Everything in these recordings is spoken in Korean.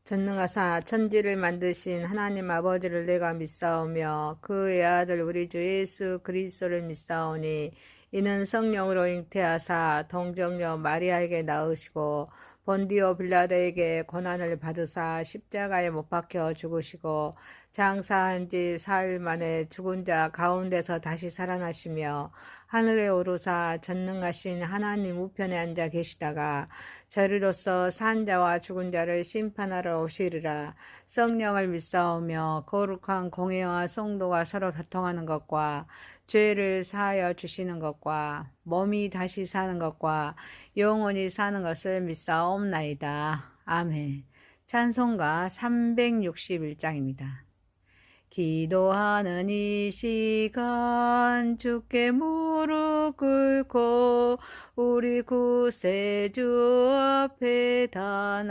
전능하사 천지를 만드신 하나님 아버지를 내가 믿사오며 그의 아들 우리 주 예수 그리스도를 믿사오니 이는 성령으로 잉태하사 동정녀 마리아에게 낳으시고 본디오 빌라도에게 고난을 받으사 십자가에 못 박혀 죽으시고 장사한 지 사흘 만에 죽은 자 가운데서 다시 살아나시며 하늘에 오르사 전능하신 하나님 우편에 앉아 계시다가 저리로서 산 자와 죽은 자를 심판하러 오시리라. 성령을 믿사오며 거룩한 공회와 성도가 서로 교통하는 것과 죄를 사하여 주시는 것과 몸이 다시 사는 것과 영원히 사는 것을 믿사옵나이다. 아멘. 찬송가 361장입니다. 기도하는 이 시간 주께 무릎 꿇고 우리 구세주 앞에 다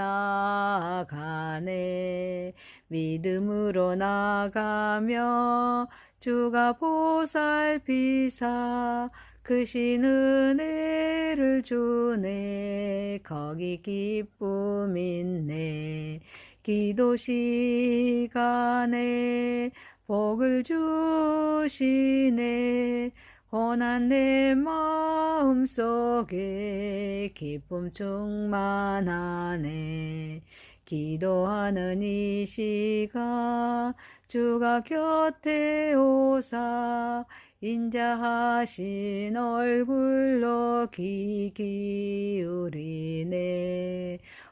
나아가네. 믿음으로 나가며 주가 보살피사 크신 은혜를 주네. 거기 기쁨 있네. 기도 시간에 복을 주시네. 고난 내 마음속에 기쁨 충만하네. 기도하는 이 시간 주가 곁에 오사 인자하신 얼굴로 귀 기울이네.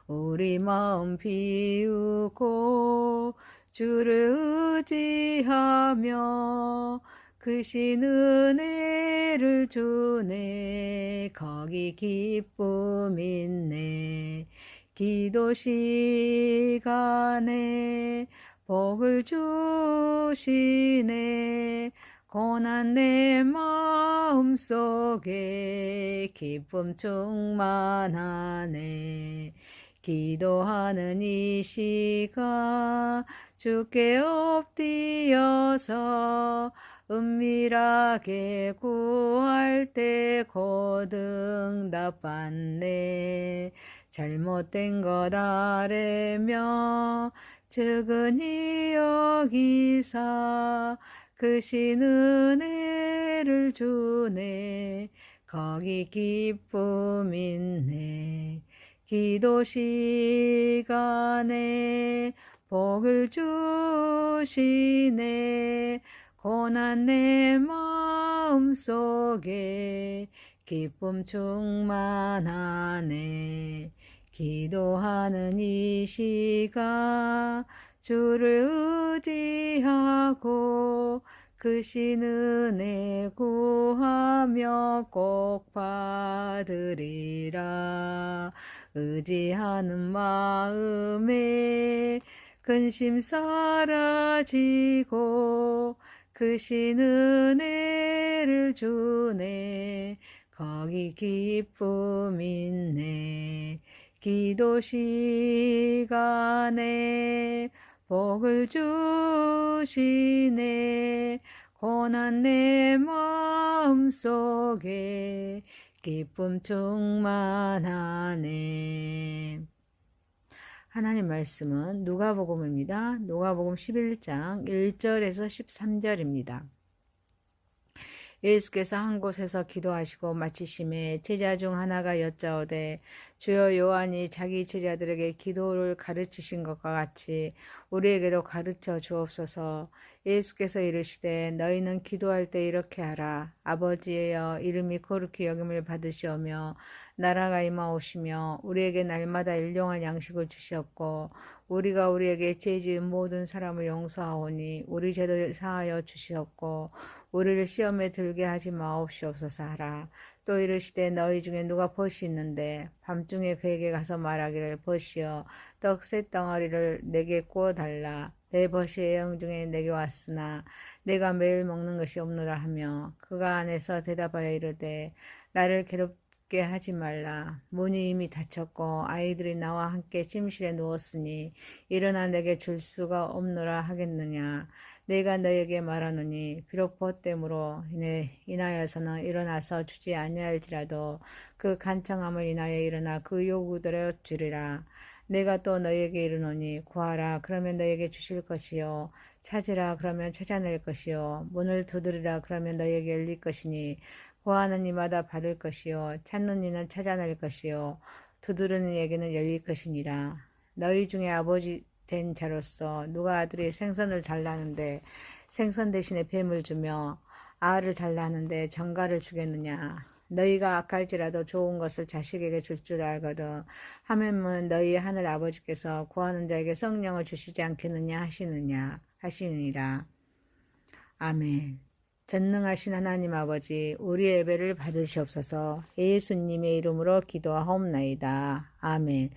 우리 마음 비우고 주를 의지하며 크신 은혜를 주네. 거기 기쁨 있네. 기도 시간에 복을 주시네. 고난 내 마음속에 기쁨 충만하네. 기도하는 이 시간 주께 엎드려서 은밀하게 구할 때 고등답받네. 잘못된 것 아래며 측은히 여기사 크신 은혜를 주네. 거기 기쁨 있네. 기도 시간에 복을 주시네. 고난 내 마음속에 기쁨 충만하네. 기도하는 이 시간 주를 의지하고 크신 은혜 구하며 꼭 받으리라. 의지하는 마음에 근심 사라지고 크신 은혜를 주네. 거기 기쁨 있네. 기도 시간에 복을 주시네. 고난 내 마음속에 기쁨 충만하네. 하나님 말씀은 누가복음입니다. 누가복음 11장 1절에서 13절입니다. 예수께서 한 곳에서 기도하시고 마치심에 제자 중 하나가 여짜오되 주여 요한이 자기 제자들에게 기도를 가르치신 것과 같이 우리에게도 가르쳐 주옵소서. 예수께서 이르시되 너희는 기도할 때 이렇게 하라. 아버지여 이름이 거룩히 여김을 받으시오며 나라가 임하오시며 우리에게 날마다 일용할 양식을 주시옵고 우리가 우리에게 죄 지은 모든 사람을 용서하오니 우리 죄도 사하여 주시옵고 우리를 시험에 들게 하지 마옵시옵소서 하라. 또 이르시되 너희 중에 누가 벗이 있는데 밤중에 그에게 가서 말하기를 벗이여 떡 세 덩어리를 내게 구워 달라. 내 벗이 애영 중에 내게 왔으나 내가 매일 먹는 것이 없노라 하며 그가 안에서 대답하여 이르되 나를 괴롭게 하지 말라. 문이 이미 닫혔고 아이들이 나와 함께 침실에 누웠으니 일어나 내게 줄 수가 없노라 하겠느냐. 내가 너에게 말하노니 비록 벗됨으로 인하여서는 일어나서 주지 아니할지라도 그 간청함을 인하여 일어나 그 요구대로 주리라. 내가 또 너희에게 이르노니 구하라 그러면 너희에게 주실 것이요 찾으라 그러면 찾아낼 것이요 문을 두드리라 그러면 너희에게 열릴 것이니 구하는 이마다 받을 것이요 찾는 이는 찾아낼 것이요 두드리는 이에게는 열릴 것이니라. 너희 중에 아버지 된 자로서 누가 아들이 생선을 달라는데 생선 대신에 뱀을 주며 알을 달라는데 정갈을 주겠느냐. 너희가 악할지라도 좋은 것을 자식에게 줄 줄 알거든 하면은 너희 하늘 아버지께서 구하는 자에게 성령을 주시지 않겠느냐 하시느니라. 아멘. 전능하신 하나님 아버지, 우리의 예배를 받으시옵소서. 예수님의 이름으로 기도하옵나이다. 아멘.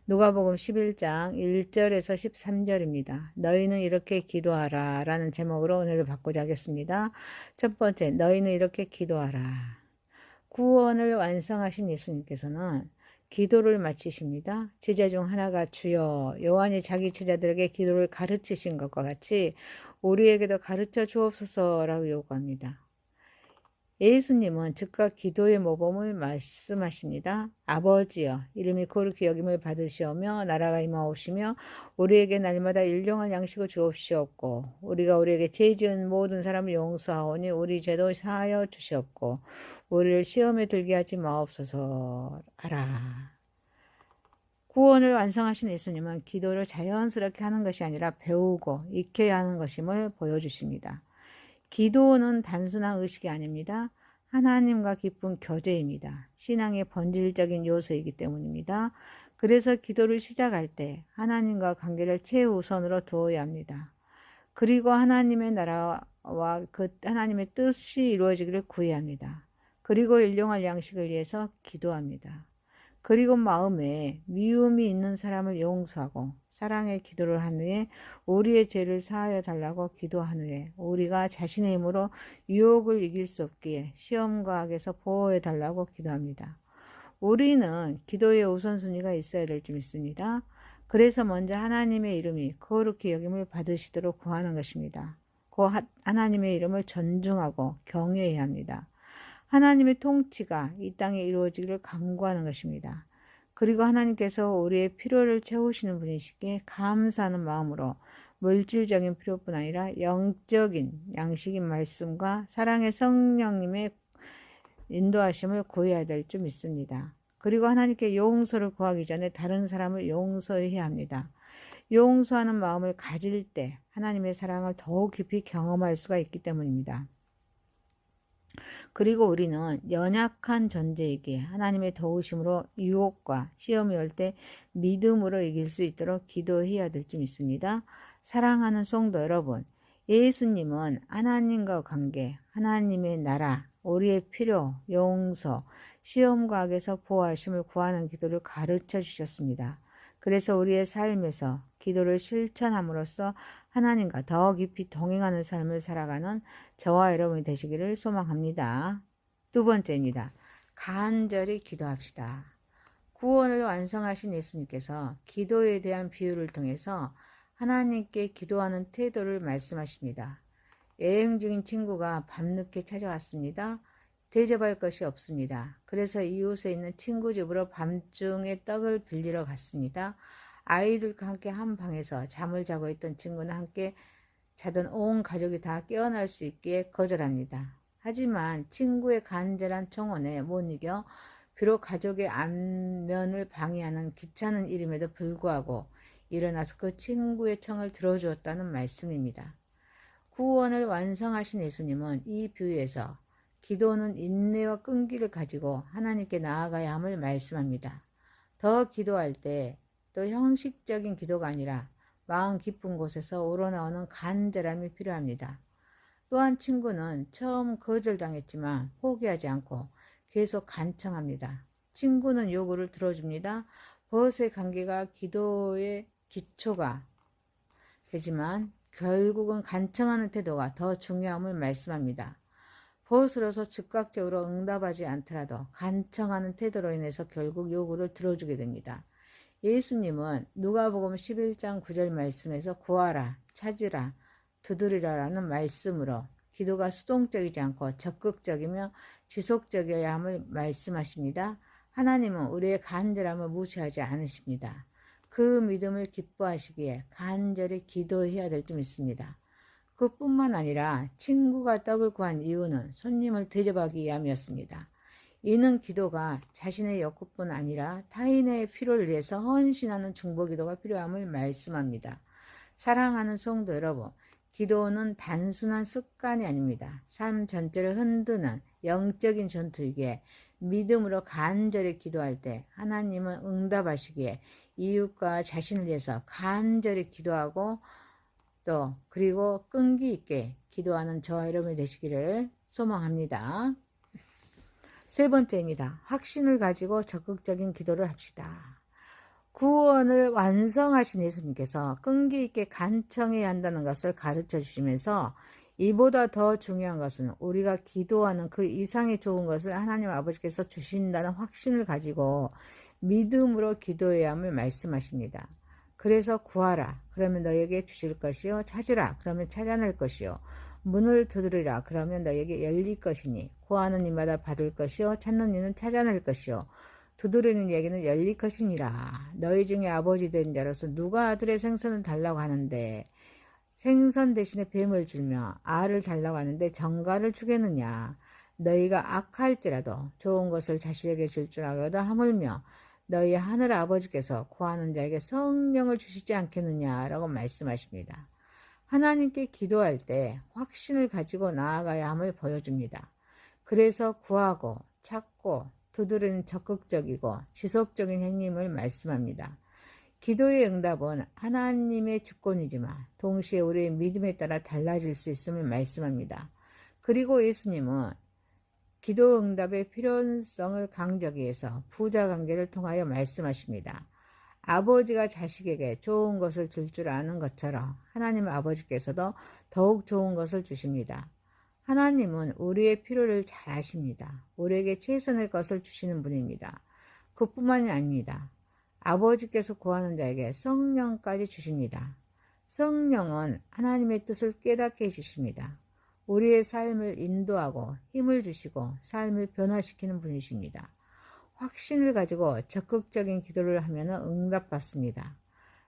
누가복음 11장 1절에서 13절입니다. 너희는 이렇게 기도하라 라는 제목으로 오늘을 받고자 하겠습니다. 첫 번째, 너희는 이렇게 기도하라. 구원을 완성하신 예수님께서는 기도를 마치십니다. 제자 중 하나가 주여, 요한이 자기 제자들에게 기도를 가르치신 것과 같이 우리에게도 가르쳐 주옵소서라고 요구합니다. 예수님은 즉각 기도의 모범을 말씀하십니다. 아버지여, 이름이 거룩히 여김을 받으시오며 나라가 임하오시며 우리에게 날마다 일용할 양식을 주옵시옵고 우리가 우리에게 죄 지은 모든 사람을 용서하오니 우리 죄도 사하여 주시옵고 우리를 시험에 들게 하지 마옵소서 하라. 구원을 완성하신 예수님은 기도를 자연스럽게 하는 것이 아니라 배우고 익혀야 하는 것임을 보여주십니다. 기도는 단순한 의식이 아닙니다. 하나님과 깊은 교제입니다. 신앙의 본질적인 요소이기 때문입니다. 그래서 기도를 시작할 때 하나님과 관계를 최우선으로 두어야 합니다. 그리고 하나님의 나라와 그 하나님의 뜻이 이루어지기를 구해야 합니다. 그리고 일용할 양식을 위해서 기도합니다. 그리고 마음에 미움이 있는 사람을 용서하고 사랑의 기도를 한 후에 우리의 죄를 사하여 달라고 기도한 후에 우리가 자신의 힘으로 유혹을 이길 수 없기에 시험과 악에서 보호해 달라고 기도합니다. 우리는 기도의 우선순위가 있어야 될 줄 믿습니다. 그래서 먼저 하나님의 이름이 거룩히 여김을 받으시도록 구하는 것입니다. 그 하나님의 이름을 존중하고 경외해야 합니다. 하나님의 통치가 이 땅에 이루어지기를 간구하는 것입니다. 그리고 하나님께서 우리의 필요를 채우시는 분이시기에 감사하는 마음으로 물질적인 필요뿐 아니라 영적인 양식인 말씀과 사랑의 성령님의 인도하심을 구해야 될 줄 믿습니다. 그리고 하나님께 용서를 구하기 전에 다른 사람을 용서해야 합니다. 용서하는 마음을 가질 때 하나님의 사랑을 더욱 깊이 경험할 수가 있기 때문입니다. 그리고 우리는 연약한 존재이기에 하나님의 도우심으로 유혹과 시험이 올 때 믿음으로 이길 수 있도록 기도해야 될 줄 믿습니다. 사랑하는 성도 여러분, 예수님은 하나님과 관계, 하나님의 나라, 우리의 필요, 용서, 시험과 악에서 보호하심을 구하는 기도를 가르쳐 주셨습니다. 그래서 우리의 삶에서 기도를 실천함으로써 하나님과 더 깊이 동행하는 삶을 살아가는 저와 여러분이 되시기를 소망합니다. 두 번째입니다. 간절히 기도합시다. 구원을 완성하신 예수님께서 기도에 대한 비유를 통해서 하나님께 기도하는 태도를 말씀하십니다. 여행 중인 친구가 밤늦게 찾아왔습니다. 대접할 것이 없습니다. 그래서 이웃에 있는 친구 집으로 밤중에 떡을 빌리러 갔습니다. 아이들과 함께 한 방에서 잠을 자고 있던 친구는 함께 자던 온 가족이 다 깨어날 수 있기에 거절합니다. 하지만 친구의 간절한 청원에 못 이겨 비록 가족의 안면을 방해하는 귀찮은 일임에도 불구하고 일어나서 그 친구의 청을 들어주었다는 말씀입니다. 구원을 완성하신 예수님은 이 비유에서 기도는 인내와 끈기를 가지고 하나님께 나아가야 함을 말씀합니다. 더 기도할 때 또 형식적인 기도가 아니라 마음 깊은 곳에서 우러나오는 간절함이 필요합니다. 또한 친구는 처음 거절당했지만 포기하지 않고 계속 간청합니다. 친구는 요구를 들어줍니다. 벗의 관계가 기도의 기초가 되지만 결국은 간청하는 태도가 더 중요함을 말씀합니다. 벗으로서 즉각적으로 응답하지 않더라도 간청하는 태도로 인해서 결국 요구를 들어주게 됩니다. 예수님은 누가복음 11장 9절 말씀에서 구하라, 찾으라, 두드리라라는 말씀으로 기도가 수동적이지 않고 적극적이며 지속적이어야 함을 말씀하십니다. 하나님은 우리의 간절함을 무시하지 않으십니다. 그 믿음을 기뻐하시기에 간절히 기도해야 될 줄 믿습니다. 그뿐만 아니라 친구가 떡을 구한 이유는 손님을 대접하기 위함이었습니다. 이는 기도가 자신의 욕구뿐 아니라 타인의 필요를 위해서 헌신하는 중보기도가 필요함을 말씀합니다. 사랑하는 성도 여러분, 기도는 단순한 습관이 아닙니다. 삶 전체를 흔드는 영적인 전투이기에 믿음으로 간절히 기도할 때 하나님은 응답하시기에 이웃과 자신을 위해서 간절히 기도하고 또 그리고 끈기 있게 기도하는 저와 여러분이 되시기를 소망합니다. 세 번째입니다. 확신을 가지고 적극적인 기도를 합시다. 구원을 완성하신 예수님께서 끈기 있게 간청해야 한다는 것을 가르쳐 주시면서 이보다 더 중요한 것은 우리가 기도하는 그 이상의 좋은 것을 하나님 아버지께서 주신다는 확신을 가지고 믿음으로 기도해야 함을 말씀하십니다. 그래서 구하라. 그러면 너에게 주실 것이요. 찾으라. 그러면 찾아낼 것이요. 문을 두드리라. 그러면 너에게 열릴 것이니 구하는 이마다 받을 것이요. 찾는 이는 찾아낼 것이요. 두드리는 이에게는 열릴 것이니라. 너희 중에 아버지 된 자로서 누가 아들의 생선을 달라고 하는데 생선 대신에 뱀을 주며 알을 달라고 하는데 정갈을 주겠느냐. 너희가 악할지라도 좋은 것을 자식에게 줄 줄 알거든 하물며 너희 하늘 아버지께서 구하는 자에게 성령을 주시지 않겠느냐라고 말씀하십니다. 하나님께 기도할 때 확신을 가지고 나아가야 함을 보여줍니다. 그래서 구하고 찾고 두드리는 적극적이고 지속적인 행님을 말씀합니다. 기도의 응답은 하나님의 주권이지만 동시에 우리의 믿음에 따라 달라질 수 있음을 말씀합니다. 그리고 예수님은 기도 응답의 필요성을 강조하기 위해서 부자 관계를 통하여 말씀하십니다. 아버지가 자식에게 좋은 것을 줄 줄 아는 것처럼 하나님 아버지께서도 더욱 좋은 것을 주십니다. 하나님은 우리의 필요를 잘 아십니다. 우리에게 최선의 것을 주시는 분입니다. 그뿐만이 아닙니다. 아버지께서 구하는 자에게 성령까지 주십니다. 성령은 하나님의 뜻을 깨닫게 해주십니다. 우리의 삶을 인도하고 힘을 주시고 삶을 변화시키는 분이십니다. 확신을 가지고 적극적인 기도를 하면 응답받습니다.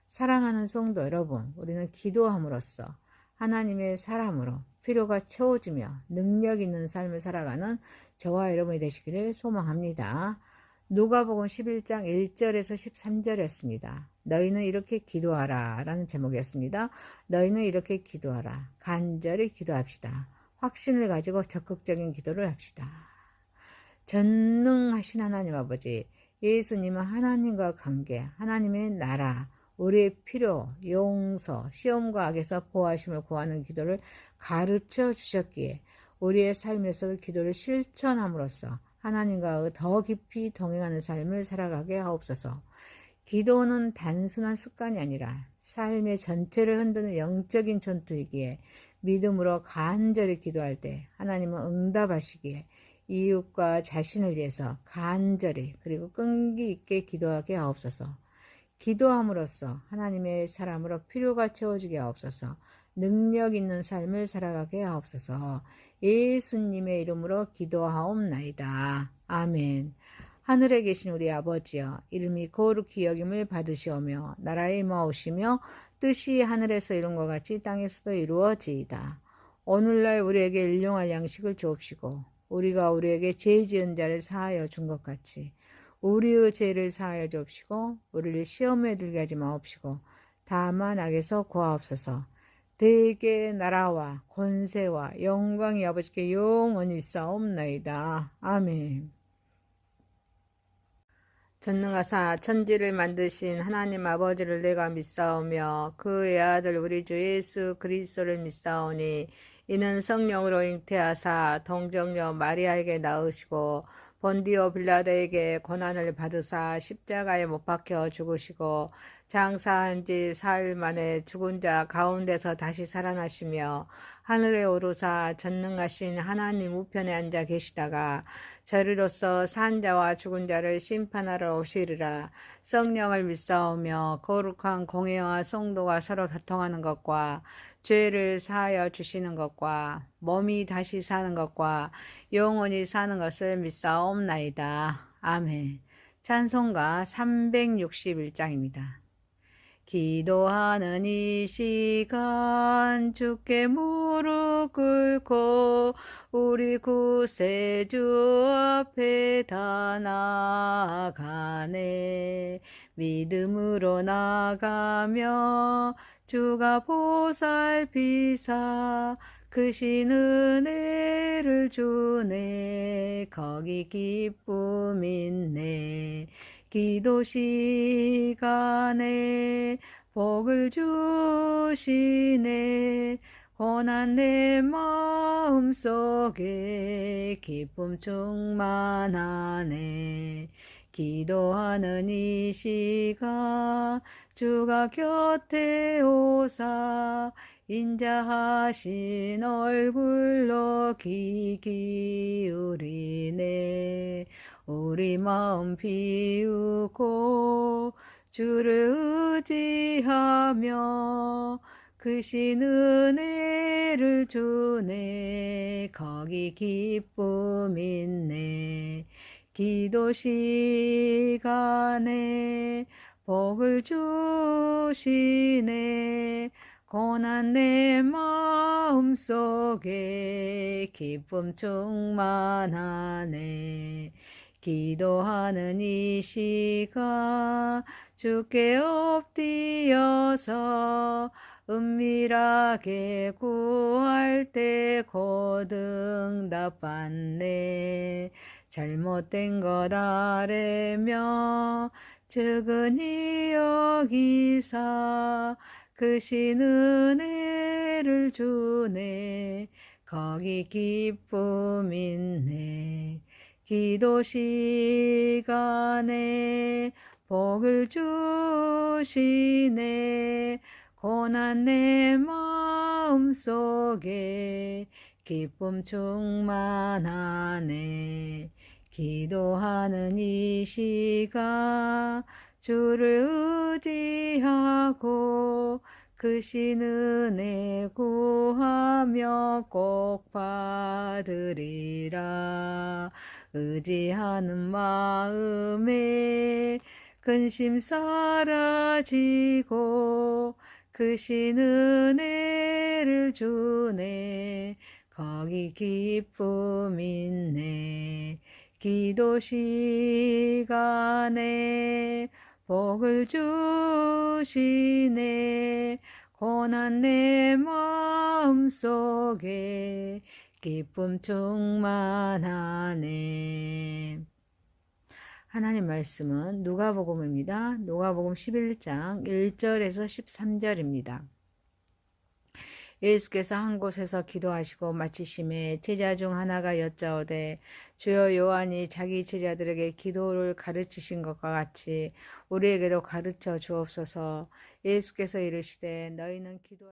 사랑하는 성도 여러분, 우리는 기도함으로써 하나님의 사람으로 필요가 채워지며 능력 있는 삶을 살아가는 저와 여러분이 되시기를 소망합니다. 누가복음 11장 1절에서 13절이었습니다. 너희는 이렇게 기도하라 라는 제목이었습니다. 너희는 이렇게 기도하라. 간절히 기도합시다. 확신을 가지고 적극적인 기도를 합시다. 전능하신 하나님 아버지, 예수님은 하나님과 관계, 하나님의 나라, 우리의 필요, 용서, 시험과 악에서 보호하심을 구하는 기도를 가르쳐 주셨기에 우리의 삶에서 기도를 실천함으로써 하나님과 더 깊이 동행하는 삶을 살아가게 하옵소서. 기도는 단순한 습관이 아니라 삶의 전체를 흔드는 영적인 전투이기에 믿음으로 간절히 기도할 때 하나님은 응답하시기에 이웃과 자신을 위해서 간절히 그리고 끈기 있게 기도하게 하옵소서. 기도함으로써 하나님의 사람으로 필요가 채워지게 하옵소서. 능력 있는 삶을 살아가게 하옵소서. 예수님의 이름으로 기도하옵나이다. 아멘. 하늘에 계신 우리 아버지여, 이름이 거룩히 여김을 받으시오며 나라에 임하오시며 뜻이 하늘에서 이룬 것 같이 땅에서도 이루어지이다. 오늘날 우리에게 일용할 양식을 주옵시고 우리가 우리에게 죄 지은 자를 사하여 준 것 같이 우리의 죄를 사하여 주옵시고 우리를 시험에 들게 하지 마옵시고 다만 악에서 구하옵소서. 대개 나라와 권세와 영광이 아버지께 영원히 있사옵나이다. 아멘. 전능하사 천지를 만드신 하나님 아버지를 내가 믿사오며 그의 아들 우리 주 예수 그리스도를 믿사오니 이는 성령으로 잉태하사 동정녀 마리아에게 낳으시고 본디오 빌라도에게 고난을 받으사 십자가에 못 박혀 죽으시고 장사한 지 사흘 만에 죽은 자 가운데서 다시 살아나시며 하늘에 오르사 전능하신 하나님 우편에 앉아 계시다가 저리로서 산 자와 죽은 자를 심판하러 오시리라. 성령을 믿사오며 거룩한 공회와 성도가 서로 교통하는 것과 죄를 사하여 주시는 것과 몸이 다시 사는 것과 영원히 사는 것을 믿사옵나이다. 아멘. 찬송가 361장입니다. 기도하는 이 시간 주께 무릎 꿇고 우리 구세주 앞에 다 나아가네. 믿음으로 나가며 주가 보살피사 크신 은혜를 주네. 거기 기쁨 있네. 기도 시간에 복을 주시네. 고난 내 마음속에 기쁨 충만하네. 기도하는 이 시간 주가 곁에 오사 인자하신 얼굴로 귀 기울이네. 우리 마음 비우고 주를 의지하며 크신 은혜를 주네. 거기 기쁨 있네. 기도 시간에 복을 주시네. 고난 내 마음속에 기쁨 충만하네. 기도하는 이 시간 주께 엎드려서 은밀하게 구할 때 고등답받네. 잘못된 것 아래며 측은히 여기사 크신 은혜를 주네. 거기 기쁨 있네. 기도 시간에 복을 주시네. 고난 내 마음속에 기쁨 충만하네. 기도하는 이 시간 주를 의지하고 크신 은혜 구하며 꼭 받으리라. 의지하는 마음에 근심 사라지고 크신 은혜를 주네. 거기 기쁨 있네. 기도 시간에 복을 주시네. 고난 내 마음속에 기쁨 충만하네. 하나님 말씀은 누가복음입니다. 누가복음 11장 1절에서 13절입니다. 예수께서 한 곳에서 기도하시고 마치심에 제자 중 하나가 여짜오되 주여 요한이 자기 제자들에게 기도를 가르치신 것과 같이 우리에게도 가르쳐 주옵소서. 예수께서 이르시되 너희는 기도